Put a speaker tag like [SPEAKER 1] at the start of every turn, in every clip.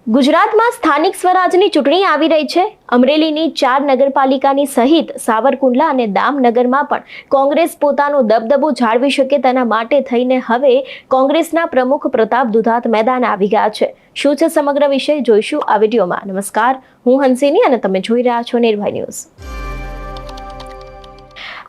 [SPEAKER 1] ગુજરાતમાં સ્થાનિક સ્વરાજની ચૂંટણી આવી રહી છે। અમરેલીની 4 નગરપાલિકાની સહિત સાવરકુંડલા અને દામનગરમાં પણ કોંગ્રેસ પોતાનો દબદબો જાળવી શકે તેના માટે થઈને હવે કોંગ્રેસના પ્રમુખ પ્રતાપ દુધાત મેદાને આવી ગયા છે। શું છે સમગ્ર વિષય જોઈશું આ વિડીયોમાં। નમસ્કાર, હું હંસિની અને તમે જોઈ રહ્યા છો નિર્ભય ન્યૂઝ।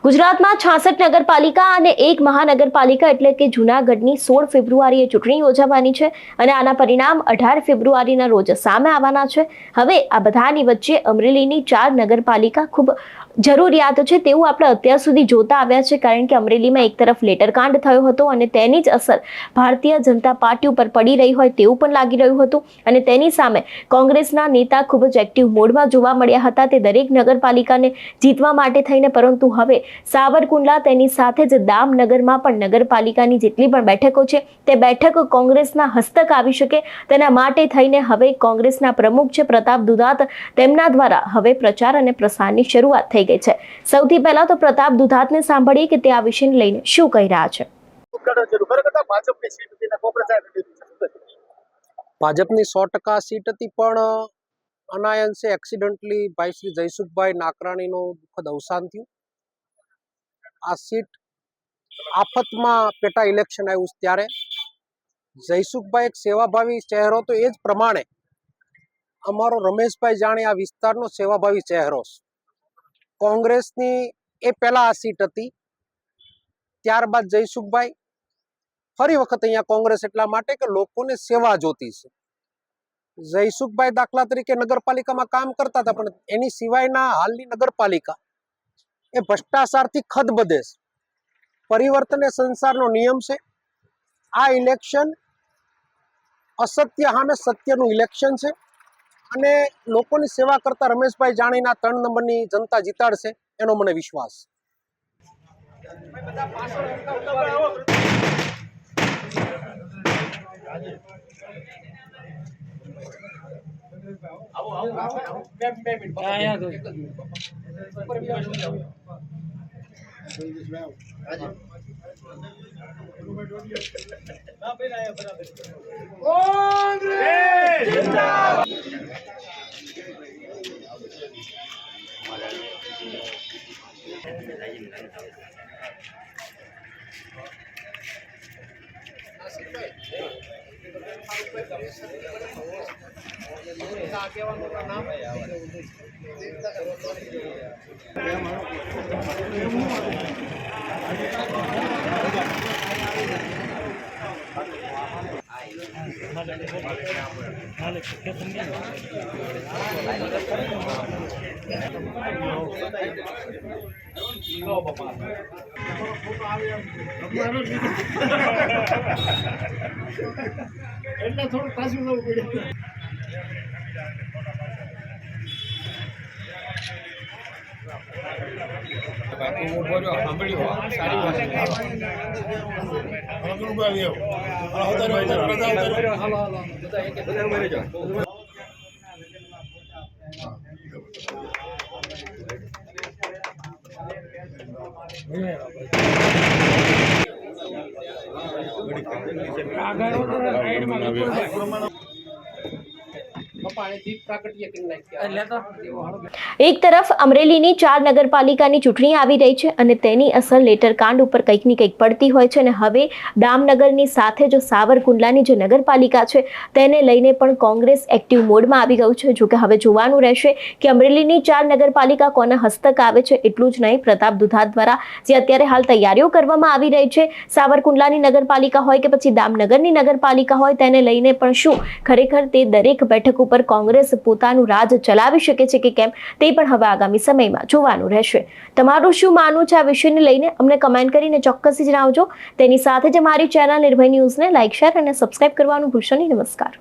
[SPEAKER 1] ગુજરાતમાં 66 નગરપાલિકા અને એક મહાનગરપાલિકા એટલે કે જૂનાગઢની 16 ફેબ્રુઆરીએ ચૂંટણી યોજાવાની છે અને આના પરિણામ 18 ફેબ્રુઆરીના રોજ સામે આવવાના છે। હવે આ બધાની વચ્ચે અમરેલીની 4 નગરપાલિકા ખૂબ જરૂરિયાત છે તેવું આપણે અત્યાર સુધી જોતા આવ્યા છે, કારણ કે અમરેલીમાં એક તરફ લેટરકાંડ થયો હતો અને તેની જ અસર ભારતીય જનતા પાર્ટી ઉપર પડી રહી હોય તેવું પણ લાગી રહ્યું હતું અને તેની સામે કોંગ્રેસના નેતા ખૂબ જ એક્ટિવ મોડમાં જોવા મળ્યા હતા તે દરેક નગરપાલિકાને જીતવા માટે થઈને। પરંતુ હવે સાવરકુંડલા તેની સાથે જ દામનગરમાં પણ નગરપાલિકાની જેટલી પણ બેઠકો છે તે બેઠક કોંગ્રેસના હસ્તક આવી શકે તેના માટે થઈને હવે કોંગ્રેસના પ્રમુખ છે પ્રતાપ દુધાત, તેમના દ્વારા હવે પ્રચાર અને પ્રસારની શરૂઆત થઈ ગઈ છે। સૌથી પહેલા તો પ્રતાપ દુધાતને સાંભળીએ કે તે આ વિષયને લઈને શું કહી રહ્યા છે।
[SPEAKER 2] ભાજપની 100% સીટ હતી પણ અનાયસે એક્સિડન્ટલી ભાઈ શ્રી જયસુખભાઈ નાકરાણીનું દુઃખદ અવસાન થયું। આ સીટ આફતમાં પેટા ઇલેક્શન આવ્યું ત્યારે જયસુખભાઈ એક સેવાભાવી ચહેરો તો એ જ પ્રમાણે અમારો રમેશભાઈ જાણી આ વિસ્તારનો સેવાભાવી ચહેરો છે। કોંગ્રેસની એ પહેલા આ સીટ હતી, ત્યારબાદ જયસુખભાઈ ફરી વખત અહીંયા કોંગ્રેસ એટલા માટે કે લોકોને સેવા જોતી છે। જયસુખભાઈ દાખલા તરીકે નગરપાલિકામાં કામ કરતા હતા પણ એની સિવાયના હાલની નગરપાલિકા એ ભ્રષ્ટાચારથી ખદબદે છે। પરિવર્તન એ સંસારનો નિયમ છે। આ ઇલેક્શન અસત્ય સામે સત્યનું ઇલેક્શન છે અને લોકોની સેવા કરતા રમેશભાઈ જાણીના 3 નંબરની જનતા જીતાડશે એનો મને વિશ્વાસ
[SPEAKER 3] એટલે થોડું પાછું જવું પડે।
[SPEAKER 1] એક તરફ અમરેલીની 4 નગરપાલિકાની ચૂંટણી આવી રહી છે અને તેની અસર લેટરકાંડ ઉપર કંઈક ને કંઈક પડતી હોય છે અને હવે દામનગરની સાથે જો સાવરકુંડલાની જે નગરપાલિકા છે તેને લઈને પણ કોંગ્રેસ એક્ટિવ મોડમાં આવી ગયું છે। જો કે હવે જોવાનું રહેશે કે અમરેલીની 4 નગરપાલિકા કોના હસ્તક આવે છે। એટલું જ નહીં, પ્રતાપ દુધાત દ્વારા જે અત્યારે હાલ તૈયારીઓ કરવામાં આવી રહી છે સાવરકુંડલાની નગરપાલિકા હોય કે પછી દામનગરની નગરપાલિકા હોય તેને લઈને પણ શું ખરેખર તે દરેક બેઠક ઉપર કોંગ્રેસ પોતાનું રાજ ચલાવી શકે છે કે કેમ તે પણ હવે આગામી સમયમાં જોવાનું રહેશે। તમારું શું માનવું છે આ વિષયને લઈને અમને કમેન્ટ કરીને ચોક્કસથી જણાવજો। તેની સાથે જ અમારી ચેનલ નિર્ભય ન્યૂઝને લાઇક, શેર અને સબસ્ક્રાઇબ કરવાનું ભૂલશો નહીં। નમસ્કાર।